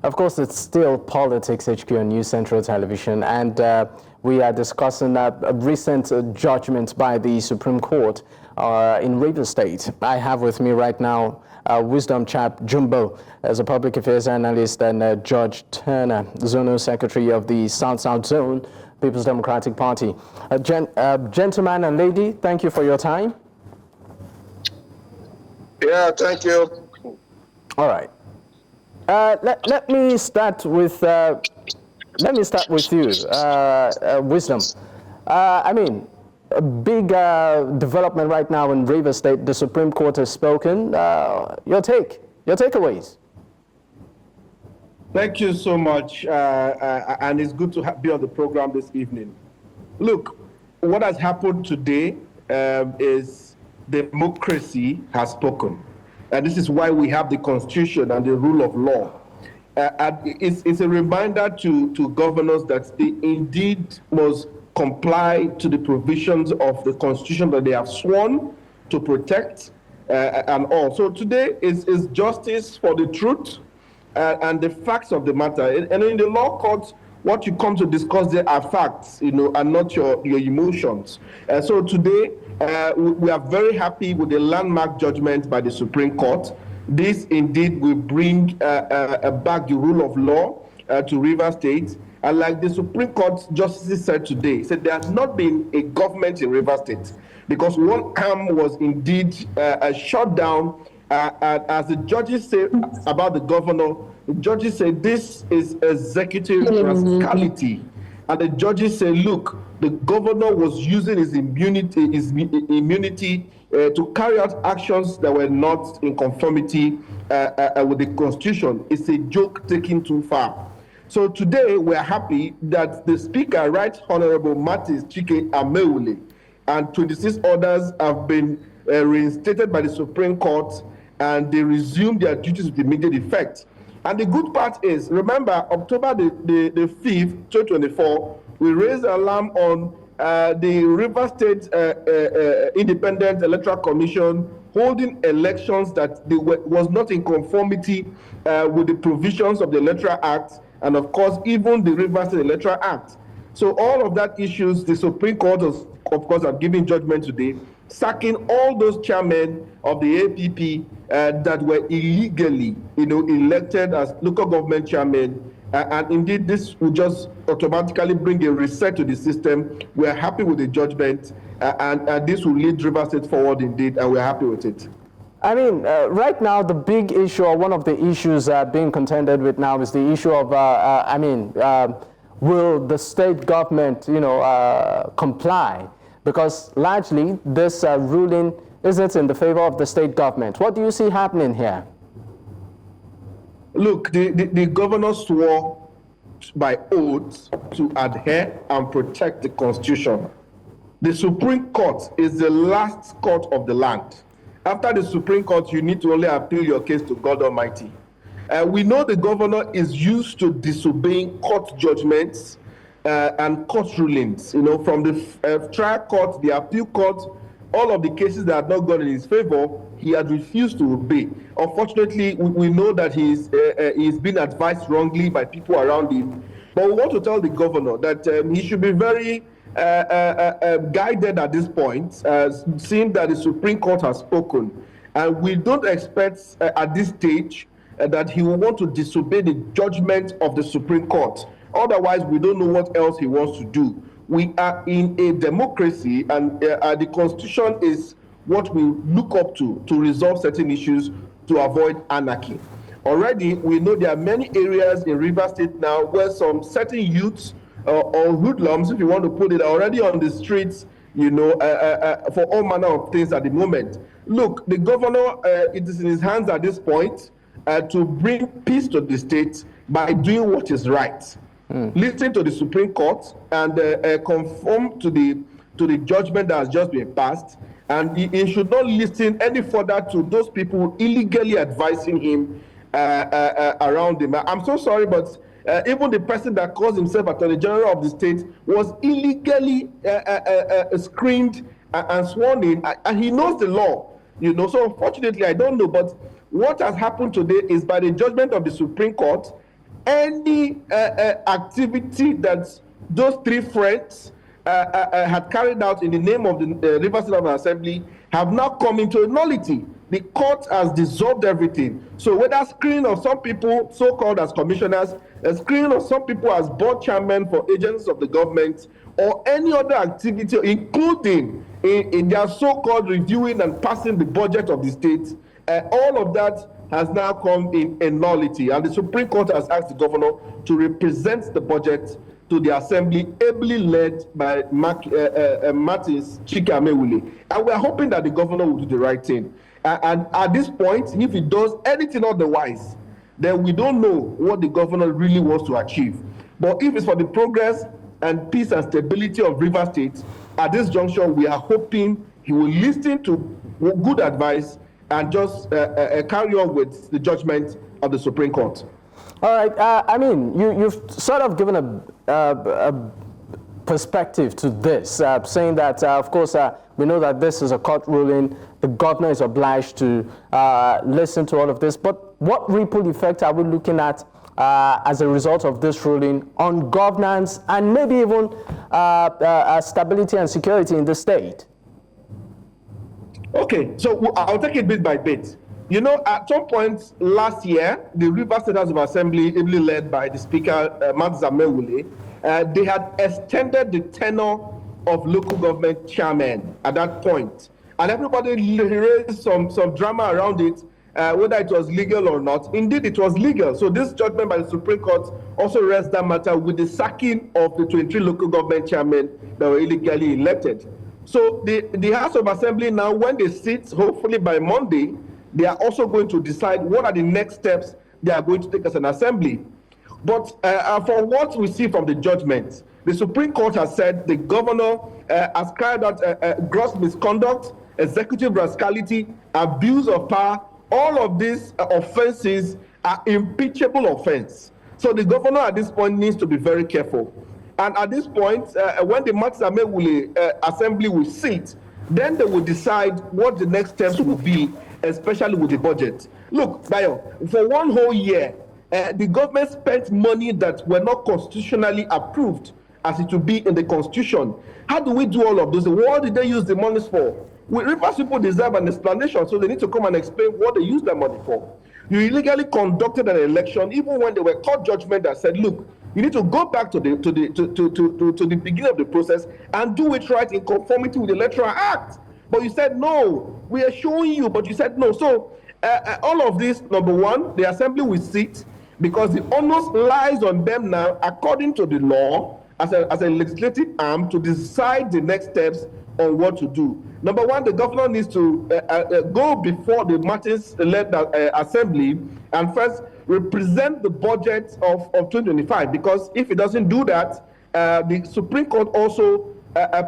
Of course, it's still Politics HQ on News Central Television, and we are discussing a recent judgment by the Supreme Court in Rivers State. I have with me right now Wisdom Chapp-Jumbo as a public affairs analyst, and Judge Turnah, Zonal Secretary of the South-South Zone, People's Democratic Party. Gentleman and lady, thank you for your time. Yeah, thank you. All right. Let me start with you, Wisdom. I mean, a big development right now in Rivers State. The Supreme Court has spoken. Your takeaways. Thank you so much, and it's good to be on the program this evening. Look, what has happened today is democracy has spoken. And this is why we have the Constitution and the rule of law. And it's a reminder to governors that they indeed must comply to the provisions of the Constitution that they have sworn to protect and all. So today is justice for the truth and the facts of the matter. And in the law courts, what you come to discuss there are facts, and not your emotions. So today, we are very happy with the landmark judgment by the Supreme Court. This indeed will bring back the rule of law to Rivers State. And like the Supreme Court justices said today, said there has not been a government in Rivers State because one arm was indeed shut down. As the judges say about the governor, the judges say this is executive rascality. And the judges say, look, the governor was using his immunity to carry out actions that were not in conformity with the Constitution. It's a joke taken too far. So today we're happy that the Speaker, Right Honorable Martins Chike Amaewhule-led, and 26 others have been reinstated by the Supreme Court, and they resume their duties with immediate effect. And the good part is, remember, October the 5th, 2024, we raised alarm on the Rivers State Independent Electoral Commission holding elections that was not in conformity with the provisions of the Electoral Act and, of course, even the Rivers State Electoral Act. So all of that issues, the Supreme Court, of course, have given judgment today, sacking all those chairmen of the APP that were illegally, elected as local government chairmen. And indeed, this will just automatically bring a reset to the system. We are happy with the judgment, and this will lead Rivers State forward indeed, and we're happy with it. I mean, right now, the big issue, or one of the issues being contended with now, is the issue of, will the state government, comply? Because largely, this ruling isn't in the favor of the state government. What do you see happening here? Look, the governor swore by oath to adhere and protect the Constitution. The Supreme Court is the last court of the land. After the Supreme Court, you need to only appeal your case to God Almighty. We know the governor is used to disobeying court judgments and court rulings, from the trial court, the appeal court, all of the cases that have not gone in his favor, he has refused to obey. Unfortunately, we know that he's been advised wrongly by people around him. But we want to tell the governor that he should be very guided at this point, seeing that the Supreme Court has spoken. And we don't expect at this stage that he will want to disobey the judgment of the Supreme Court. Otherwise, we don't know what else he wants to do. We are in a democracy, and the Constitution is what we look up to resolve certain issues to avoid anarchy. Already, we know there are many areas in Rivers State now where some certain youths or hoodlums, if you want to put it, are already on the streets, for all manner of things at the moment. Look, the governor, it is in his hands at this point to bring peace to the state by doing what is right. Listen to the Supreme Court and conform to the judgment that has just been passed, and he should not listen any further to those people illegally advising him around him. I'm so sorry, but even the person that calls himself Attorney General of the state was illegally screened and sworn in, and he knows the law. So unfortunately, I don't know, but what has happened today is by the judgment of the Supreme Court, any activity that those three friends had carried out in the name of the Rivers State Assembly have now come into a nullity. The court has dissolved everything. So whether screening of some people, so-called as commissioners, a screening of some people as board chairmen for agencies of the government, or any other activity, including in their so-called reviewing and passing the budget of the state, all of that has now come in a nullity. And the Supreme Court has asked the governor to represent the budget to the assembly, ably led by Martins Amaewhule-led. And we are hoping that the governor will do the right thing. And at this point, if he does anything otherwise, then we don't know what the governor really wants to achieve. But if it's for the progress and peace and stability of Rivers State, at this juncture, we are hoping he will listen to good advice and just carry on with the judgment of the Supreme Court. All right. I mean, you've sort of given a perspective to this, saying that, of course, we know that this is a court ruling. The governor is obliged to listen to all of this. But what ripple effect are we looking at as a result of this ruling on governance and maybe even stability and security in the state? Okay, so I'll take it bit by bit. You know, at some point last year, the Rivers State House of Assembly, ably led by the Speaker, Amaewhule-led, they had extended the tenure of local government chairmen at that point. And everybody raised some drama around it, whether it was legal or not. Indeed, it was legal. So this judgment by the Supreme Court also rests that matter with the sacking of the 23 local government chairmen that were illegally elected. So the House of Assembly now, when they sit, hopefully by Monday, they are also going to decide what are the next steps they are going to take as an assembly. But from what we see from the judgment, the Supreme Court has said the governor has carried out gross misconduct, executive rascality, abuse of power. All of these offenses are impeachable offense. So the governor at this point needs to be very careful. And at this point, when the Amaewhule Assembly will sit, then they will decide what the next steps will be, especially with the budget. Look, Bayo, for one whole year, the government spent money that were not constitutionally approved as it would be in the Constitution. How do we do all of this? What did they use the monies for? Rivers people deserve an explanation, so they need to come and explain what they used their money for. You illegally conducted an election, even when there were court judgment that said, look, you need to go back to the beginning of the process and do it right in conformity with the Electoral Act. But you said, no, we are showing you, but you said no. So all of this, number one, the assembly will sit because the onus lies on them now, according to the law, as a legislative arm, to decide the next steps on what to do. Number one, the governor needs to go before the Martins-led assembly and first represent the budget of 2025, because if it doesn't do that, the Supreme Court also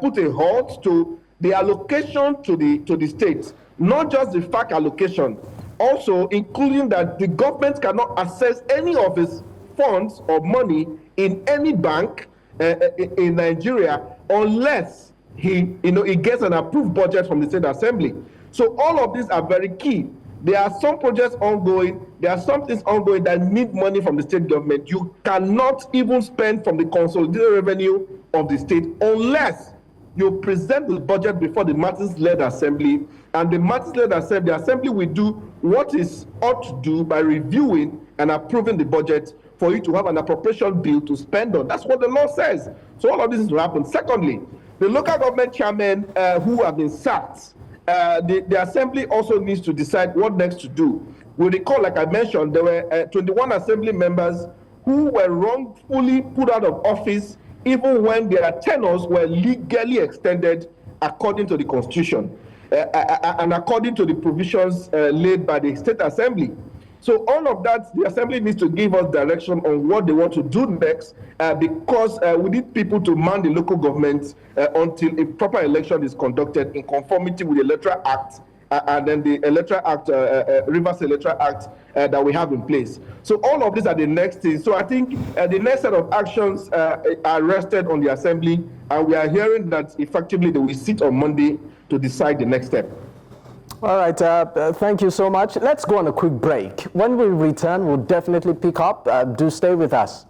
put a halt to the allocation to the states, not just the FAC allocation, also including that the government cannot access any of its funds or money in any bank in Nigeria unless he gets an approved budget from the State Assembly. So all of these are very key. There are some projects ongoing. There are some things ongoing that need money from the state government. You cannot even spend from the consolidated revenue of the state unless you present the budget before the Martins-led assembly, and the Martins-led assembly, the assembly will do what is ought to do by reviewing and approving the budget for you to have an appropriation bill to spend on. That's what the law says. So all of this will happen. Secondly, the local government chairmen who have been sacked, the assembly also needs to decide what next to do. We recall, like I mentioned, there were 21 assembly members who were wrongfully put out of office even when their tenures were legally extended according to the Constitution and according to the provisions laid by the State Assembly. So all of that, the Assembly needs to give us direction on what they want to do next, because we need people to man the local governments until a proper election is conducted in conformity with the Electoral Act and then the Electoral Act, Rivers Electoral Act that we have in place. So all of these are the next things. So I think the next set of actions are rested on the Assembly, and we are hearing that effectively they will sit on Monday to decide the next step. All right, thank you so much. Let's go on a quick break. When we return, we'll definitely pick up. Do stay with us.